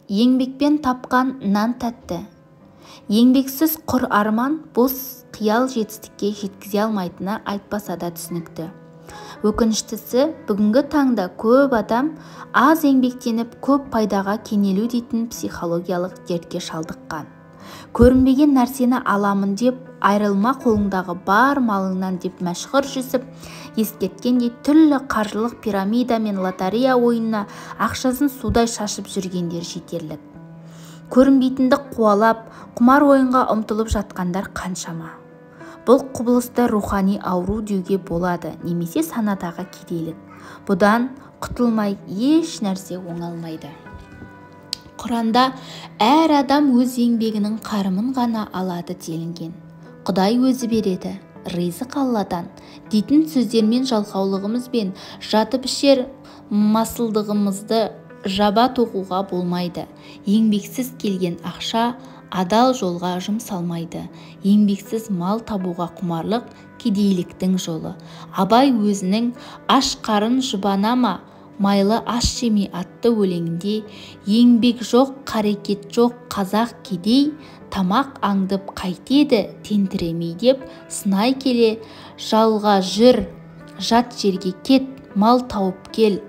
Еңбекпен тапқан нан тәтті. Еңбексіз құр арман бос қиял жетістікке жеткізе алмайтыны айтпаса да түсінікті. Өкініштісі, бүгінгі таңда көп адам аз еңбектеніп көп пайдаға кенелу дейтін психологиялық дертке шалдыққан. Көрінбеген нәрсені аламын деп, айрылма қолыңдағы бар малыңнан деп мәшһүр жүсіп, ескерткендей түрлі қаржылық пирамида мен лотерея ойынына ақшасын судай шашып жүргендер жетерлік. Көрінбейтінді қуалап, құмар ойынға ұмтылып жатқандар қаншама. Бұл құбылысты рухани ауру деуге болады, немесе санадағы кедейлік. Бұдан құтылмай еш нәрсе оңалмайды. Құранда әр адам өз еңбегінің қарымын ғана алады делінген. Құдай өзі береді, ризық Алладан дейтін сөздермен жалқаулығымыз бен жатып ішер масылдығымызды жаба тоқуға болмайды. Еңбексіз келген ақша адал жолға жұмсалмайды. Еңбексіз мал табуға құмарлық кедейліктің жолы. Абай өзінің аш қарын жұбана ма, майлы аш жеме атты өлеңінде еңбек жоқ, қарекет жоқ, қазақ кедей тамақ аңдып қайтеді тентіремей деп сынай келе, жалға жүр, жат жерге кет, мал тауып кел.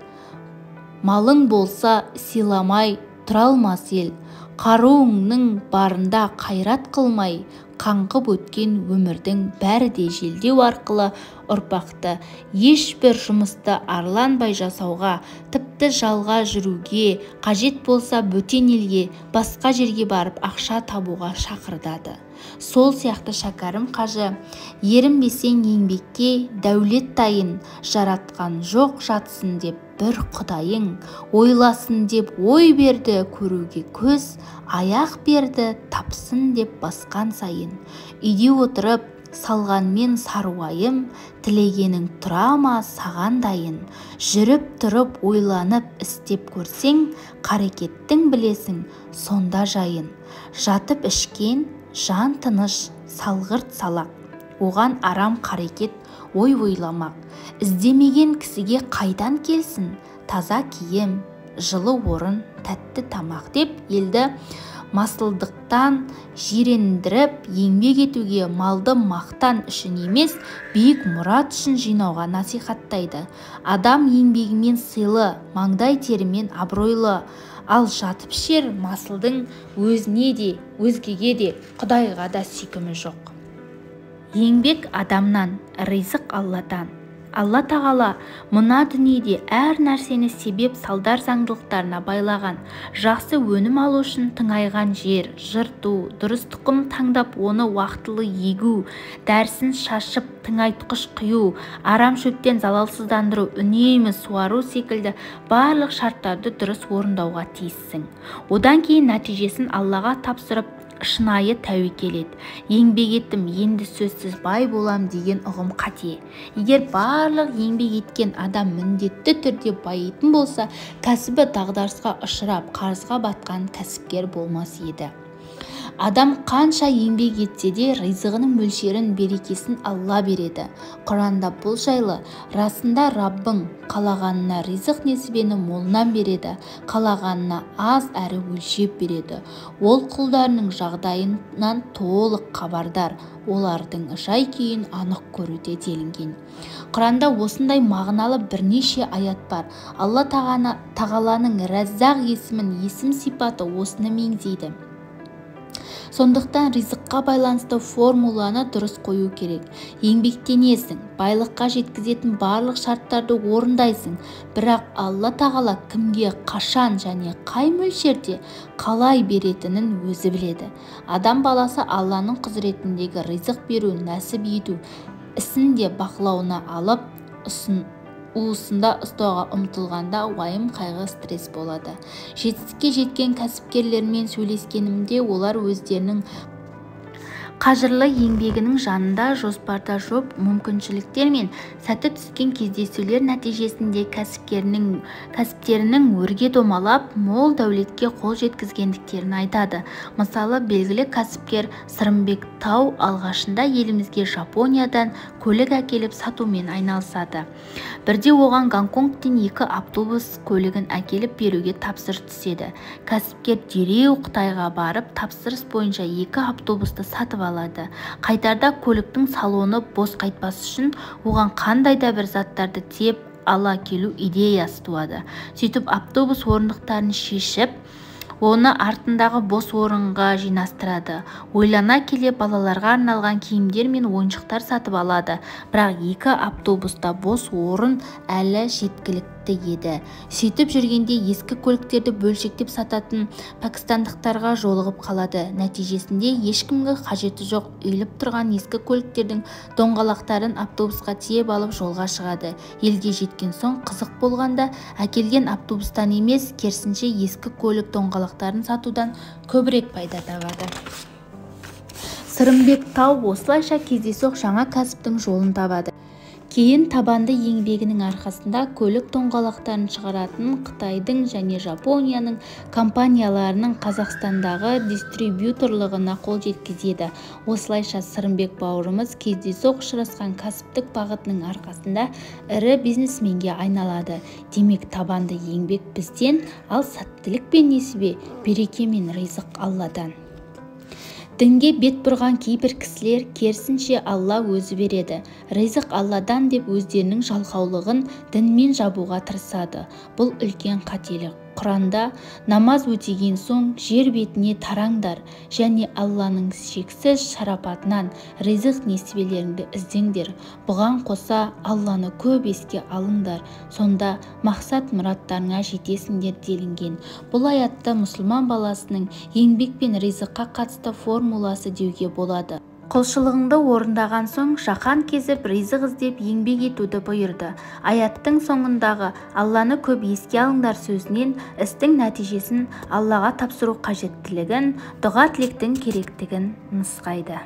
Малың болса сыйламай тұра алмас ел. Қаруыңның барында қайрат қылмай, қаңғып өткен өмірдің бәрі де желдеу арқылы ұрпақты ешбір жұмысты арланбай жасауға, тіпті жалға жүруге, қажет болса бөтен елге, басқа жерге барып ақша табуға шақырдады. Сол сияқты Шәкәрім қажы, ерінбесең еңбекке, дәулет тайын, жаратқан жоқ жатсын деп бір құдайың, ойласын деп ой берді көруге көз, аяқ берді тапсын деп басқан сайын. Үйде отырып салғанмен саруайым, тілегенің тұра ма саған дайын. Жүріп тұрып ойланып істеп көрсең, қарекеттің білесің сонда жайын. Жатып ішкен жан тыныш, салғырт салақ, оған арам қарекет ой ойламақ. Іздемеген кісіге қайдан келсін, таза киім, жылы орын, тәтті тамақ деп елді масылдықтан жирендіріп, еңбек етуге, малды мақтан үшін емес, биік мұрат үшін жинауға насихаттайды. Адам еңбегімен сыйлы, маңдай терімен абыройлы, ал жатып ішер масылдың өзіне де, өзгеге де, Құдайға да сүйкімі жоқ. Еңбек адамнан, ризық Алладан. Алла тағала мына дүниеде әр нәрсені себеп салдар заңдылықтарына байлаған. Жақсы өнім алу үшін тыңайған жер, жырту, дұрыс тұқым таңдап оны уақытылы егу, дәрісін шашып тыңайтқыш құю, арам шөптен залалсыздандыру, үнемі суару секілді барлық шарттарды дұрыс орындауға тиіссің. Одан кейін нәтижесін Аллаға тапсырып шынайы тәуекел ет. Еңбек еттім, енді сөзсіз бай болам деген ұғым қате. Егер барлық еңбек еткен адам міндетті түрде байитын болса, кәсібі дағдарысқа ұшырап, қарызға батқан кәсіпкер болмас еді. Адам қанша еңбек етсе де ризығының мөлшерін, берекесін Алла береді. Құранда бұл жайлы, расында Раббың қалағанына ризық несібені молынан береді, қалағанына аз әрі өлшеп береді. Ол құлдарының жағдайынан толық хабардар, олардың жай-күйін анық көруде делінген. Құранда осындай мағыналы бірнеше аят бар. Алла тағаланың Рәззақ есімін, есім сипаты осыны меңзейді. Сондықтан ризыққа байланысты формуланы дұрыс қою керек. Еңбектенесің, байлыққа жеткізетін барлық шарттарды орындайсың, бірақ Алла тағала кімге қашан және қай мөлшерде қалай беретінін өзі біледі. Адам баласы Алланың құзыретіндегі ризық беру, нәсіп ету ісін де бақылауына алып, уысында ұстауға ұмтылғанда уайым, қайғы, стресс болады. Жетістікке жеткен кәсіпкерлермен сөйлескенімде олар өздерінің қажырлы еңбегінің жанында жоспарда жоқ мүмкіншіліктер мен сәті түскен кездесулер нәтижесінде кәсіптерінің өрге домалап, мол дәулетке қол жеткізгендіктерін айтады. Мысалы, белгілі кәсіпкер Сырымбек Тау алғашында елімізге Жапониядан көлік әкеліп сатумен айналысады. Бірде оған Гонконгтен 2 автобус көлігін әкеліп беруге тапсырыс түседі. Кәсіпкер дереу Қытайға барып, тапсырыс бойынша 2 автобусты сатып алады. Қайтарда көліктің салоны бос қайтпас үшін оған қандай да бір заттарды тиеп ала келу идеясы туады. Сөйтіп автобус орындықтарын шешіп, оны артындағы бос орынға жинастырады. Ойлана келе балаларға арналған киімдер мен ойыншықтар сатып алады. Бірақ 2 автобуста бос орын әлі жеткілікті еді. Сөйтіп жүргенде ескі көліктерді бөлшектеп сататын пәкістандықтарға жолығып қалады. Нәтижесінде ешкімге қажеті жоқ үйіліп тұрған ескі көліктердің доңғалақтарын автобусқа тиеп алып жолға шығады. Елге жеткен соң қызық болғанда әкелген автобустан емес, керісінше ескі көлік доңғалақтарын сатудан көбірек пайда табады. Сырымбек Тау осылайша кездейсоқ жаңа кәсіптің жолын табады. Кейін табанды еңбегінің арқасында көлік доңғалақтарын шығаратын Қытайдың және Жапонияның компанияларының Қазақстандағы дистрибьюторлығына қол жеткізеді. Осылайша Сырымбек бауырымыз кездейсоқ ұшырасқан кәсіптік бағытының арқасында ірі бизнесменге айналады. Демек, табанды еңбек бізден, ал сәттілік пен несібе, береке мен ризық Алладан. Дінге бет бұрған кейбір кісілер керісінше Алла өзі береді, ризық Алладан деп өздерінің жалқаулығын дінмен жабуға тырысады. Бұл үлкен қателік. Құранда намаз өтеген соң жер бетіне тараңдар және Алланың шексіз шарапатынан ризық несібелеріңді іздеңдер. Бұған қоса Алланы көп еске алыңдар, сонда мақсат мұраттарыңа жетесіңдер делінген. Бұл аятты мұсылман баласының еңбек пен ризыққа қатысты формуласы деуге болады. Құлшылығыңды орындаған соң жаһан кезіп ризық іздеп еңбек етуді бұйырды. Аяттың соңындағы Алланы көп еске алыңдар сөзінен істің нәтижесін Аллаға тапсыру қажеттілігін, дұға тілектің керектігін нұсқайды.